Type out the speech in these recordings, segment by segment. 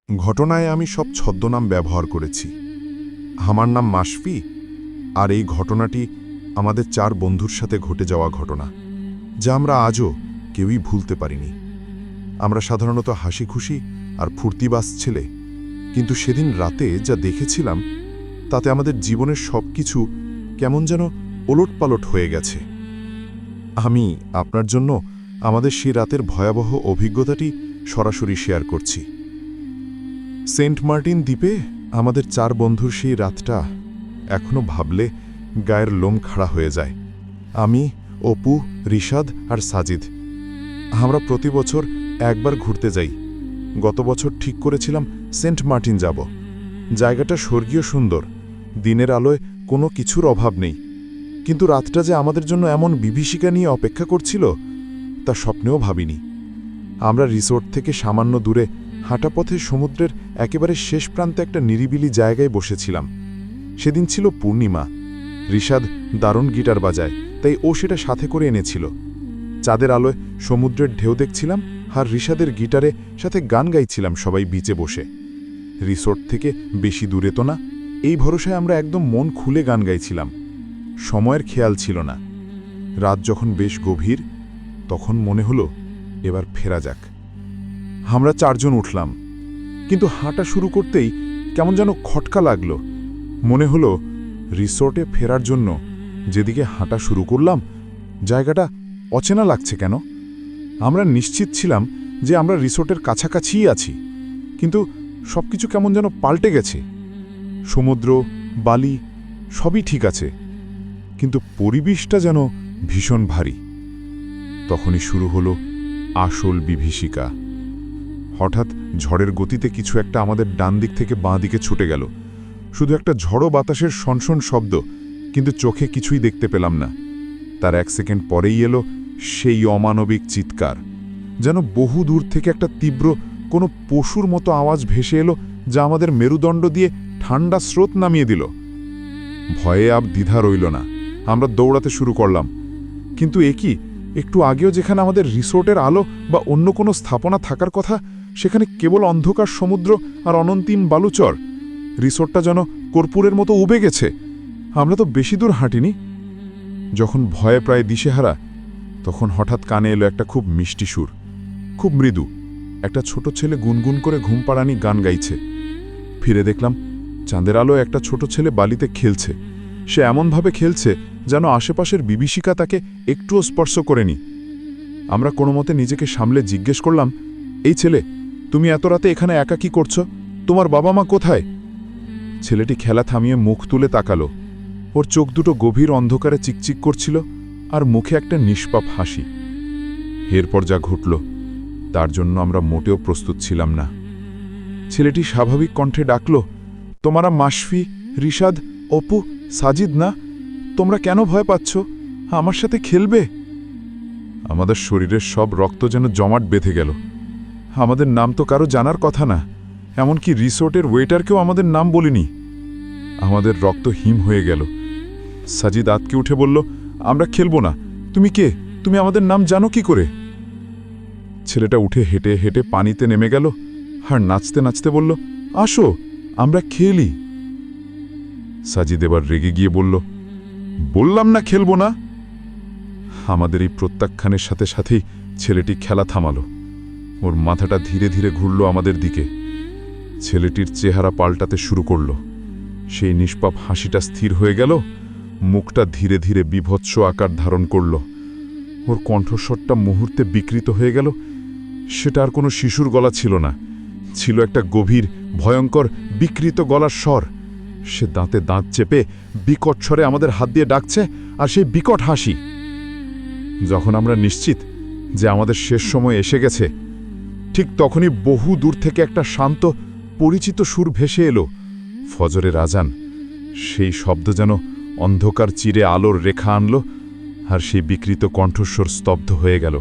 ঘটনায় আমি সব ছদ্মনাম ব্যবহার করেছি। আমার নাম মাশফি, আর এই ঘটনাটি আমাদের 4 বন্ধুর সাথে ঘটে যাওয়া ঘটনা, যা আমরা আজও কেউই ভুলতে পারিনি। আমরা সাধারণত হাসি খুশি আর ফুর্তিবাজ ছেলে, কিন্তু সেদিন রাতে যা দেখেছিলাম তাতে আমাদের জীবনের সব কিছু কেমন যেন ওলটপালট হয়ে গেছে। আমি আপনার জন্য আমাদের সেই রাতের ভয়াবহ অভিজ্ঞতাটি সরাসরি শেয়ার করছি। সেন্ট মার্টিন দ্বীপে আমাদের 4 বন্ধুর সেই রাতটা এখনো ভাবলে গায়ের লোম খাড়া হয়ে যায়। আমি, অপু, রিশাদ আর সাজিদ। আমরা প্রতি বছর একবার ঘুরতে যাই। গত বছর ঠিক করেছিলাম সেন্ট মার্টিন যাব। জায়গাটা স্বর্গীয় সুন্দর, দিনের আলোয় কোনো কিছুর অভাব নেই, কিন্তু রাতটা যে আমাদের জন্য এমন বিভীষিকা নিয়ে অপেক্ষা করছিল তা স্বপ্নেও ভাবিনি। আমরা রিসোর্ট থেকে সামান্য দূরে হাঁটা পথে সমুদ্রের একেবারে শেষ প্রান্তে একটা নিরিবিলি জায়গায় বসেছিলাম। সেদিন ছিল পূর্ণিমা। রিশাদ দারুণ গিটার বাজায়, তাই ও সেটা সাথে করে এনেছিল। চাঁদের আলোয় সমুদ্রের ঢেউ দেখছিলাম, আর রিশাদের গিটারে সাথে গান গাইছিলাম সবাই বিচে বসে। রিসোর্ট থেকে বেশি দূরে তো না, এই ভরসায় আমরা একদম মন খুলে গান গাইছিলাম। সময়ের খেয়াল ছিল না। রাত যখন বেশ গভীর, তখন মনে হলো এবার ফেরা যাক। আমরা 4 জন উঠলাম, কিন্তু হাঁটা শুরু করতেই কেমন যেন খটকা লাগলো। মনে হলো রিসোর্টে ফেরার জন্য যেদিকে হাঁটা শুরু করলাম, জায়গাটা অচেনা লাগছে কেন। আমরা নিশ্চিত ছিলাম যে আমরা রিসোর্টের কাছাকাছিই আছি, কিন্তু সবকিছু কেমন যেন পাল্টে গেছে। সমুদ্র, বালি সবই ঠিক আছে, কিন্তু পরিবেশটা যেন ভীষণ ভারী। তখনই শুরু হলো আসল বিভীষিকা। হঠাৎ ঝড়ের গতিতে কিছু একটা আমাদের ডান দিক থেকে বাঁ দিকে ছুটে গেল। শুধু একটা ঝড়ো বাতাসের শনশন শব্দ, কিন্তু চোখে কিছুই দেখতে পেলাম না। তার 1 সেকেন্ড পরেই এলো সেই অমানবিক চিৎকার, যেন বহু দূর থেকে একটা তীব্র কোনো পশুর মতো আওয়াজ ভেসে এলো, যা আমাদের মেরুদণ্ড দিয়ে ঠান্ডা স্রোত নামিয়ে দিল। ভয়ে আর দ্বিধা রইল না, আমরা দৌড়াতে শুরু করলাম। কিন্তু একই একটু আগেও যেখানে আমাদের রিসোর্টের আলো বা অন্য কোনো স্থাপনা থাকার কথা, সেখানে কেবল অন্ধকার সমুদ্র আর অনন্তিম বালুচর। রিসোর্টটা যেন কর্পূরের মতো উবে গেছে। আমরা তো বেশি দূর হাঁটিনি। যখন ভয়ে প্রায় দিশেহারা, তখন হঠাৎ কানে এলো একটা খুব মিষ্টি সুর, খুব মৃদু। একটা ছোট ছেলে গুনগুন করে ঘুম পাড়ানি গান গাইছে। ফিরে দেখলাম চাঁদের আলো একটা ছোট ছেলে বালিতে খেলছে। সে এমনভাবে খেলছে যেন আশেপাশের বিভীষিকা তাকে একটুও স্পর্শ করেনি। আমরা কোনো মতে নিজেকে সামলে জিজ্ঞেস করলাম, এই ছেলে, তুমি এত রাতে এখানে একা কি করছো? তোমার বাবা মা কোথায়? ছেলেটি খেলা থামিয়ে মুখ তুলে তাকালো। ওর চোখ দুটো গভীর অন্ধকারে চিকচিক করছিল, আর মুখে একটা নিষ্পাপ হাসি। এরপর যা ঘটল তার জন্য আমরা মোটেও প্রস্তুত ছিলাম না। ছেলেটি স্বাভাবিক কণ্ঠে ডাকল, তোমরা মাশফি, রিশাদ, অপু, সাজিদ না? তোমরা কেন ভয় পাচ্ছ? আমার সাথে খেলবে? আমাদের শরীরের সব রক্ত যেন জমাট বেঁধে গেল। আমাদের নাম তো কারো জানার কথা না, এমনকি রিসোর্টের ওয়েটারকেও আমাদের নাম বলিনি। আমাদের রক্ত হিম হয়ে গেল। সাজিদ আতকে উঠে বলল, আমরা খেলবো না। তুমি কে? তুমি আমাদের নাম জানো কি করে? ছেলেটা উঠে হেঁটে হেঁটে পানিতে নেমে গেল, আর নাচতে নাচতে বলল, আসো আমরা খেলি। সাজিদ এবার রেগে গিয়ে বলল, বললাম না খেলবো না। আমাদের এই প্রত্যাখ্যানের সাথে সাথেই ছেলেটি খেলা থামালো। ওর মাথাটা ধীরে ধীরে ঘুরল আমাদের দিকে। ছেলেটির চেহারা পাল্টাতে শুরু করল। সেই নিষ্পাপ হাসিটা স্থির হয়ে গেল, মুখটা ধীরে ধীরে বিভৎস আকার ধারণ করল। ওর কণ্ঠস্বরটা মুহূর্তে বিকৃত হয়ে গেল। সেটা আর কোনো শিশুর গলা ছিল না, ছিল একটা গভীর, ভয়ঙ্কর, বিকৃত গলার স্বর। সে দাঁতে দাঁত চেপে বিকট স্বরে আমাদের হাত দিয়ে ডাকছে, আর সেই বিকট হাসি। যখন আমরা নিশ্চিত যে আমাদের শেষ সময় এসে গেছে, ঠিক তখনই বহু দূর থেকে একটা শান্ত, পরিচিত সুর ভেসে এলো, ফজরের আজান। সেই শব্দ যেন অন্ধকার চিরে আলোর রেখা আনল, আর সেই বিকৃত কণ্ঠস্বর স্তব্ধ হয়ে গেল।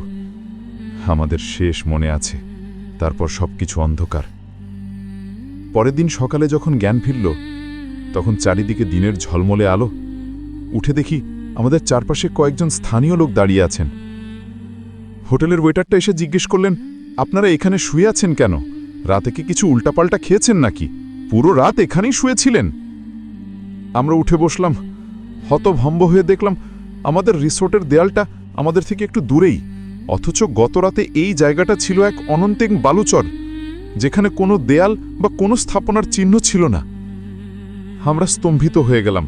আমাদের শেষ মনে আছে। তারপর সবকিছু অন্ধকার। পরের দিন সকালে যখন জ্ঞান ফিরল, তখন চারিদিকে দিনের ঝলমলে আলো। উঠে দেখি আমাদের চারপাশে কয়েকজন স্থানীয় লোক দাঁড়িয়ে আছেন। হোটেলের ওয়েটারটা এসে জিজ্ঞেস করলেন, আপনারা এখানে শুয়ে আছেন কেন? রাতে কি কিছু উল্টাপাল্টা খেয়েছেন নাকি? পুরো রাত এখানেই শুয়েছিলেন? আমরা উঠে বসলাম, হতভম্ব হয়ে দেখলাম আমাদের রিসোর্টের দেয়ালটা আমাদের থেকে একটু দূরেই, অথচ গত রাতে এই জায়গাটা ছিল এক অনন্তেং বালুচর, যেখানে কোনো দেয়াল বা কোনো স্থাপনার চিহ্ন ছিল না। আমরা স্তম্ভিত হয়ে গেলাম।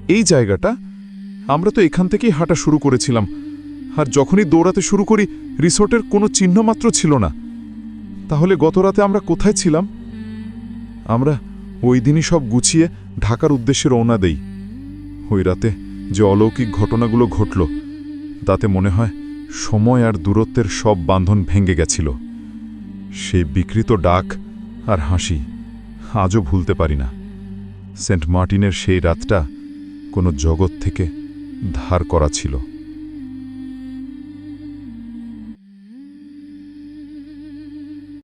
এই জায়গাটা, আমরা তো এখান থেকেই হাঁটা শুরু করেছিলাম, আর যখনই দৌড়াতে শুরু করি রিসোর্টের কোনো চিহ্ন মাত্র ছিল না। তাহলে গত রাতে আমরা কোথায় ছিলাম? আমরা ওই দিনই সব গুছিয়ে ঢাকার উদ্দেশ্যে রওনা দেই। ওই রাতে যে অলৌকিক ঘটনাগুলো ঘটল, তাতে মনে হয় সময় আর দূরত্বের সব বাঁধন ভেঙে গেছিল। সেই বিকৃত ডাক আর হাসি আজও ভুলতে পারি না। সেন্ট মার্টিনের সেই রাতটা কোনো জগৎ থেকে ধার করা ছিল।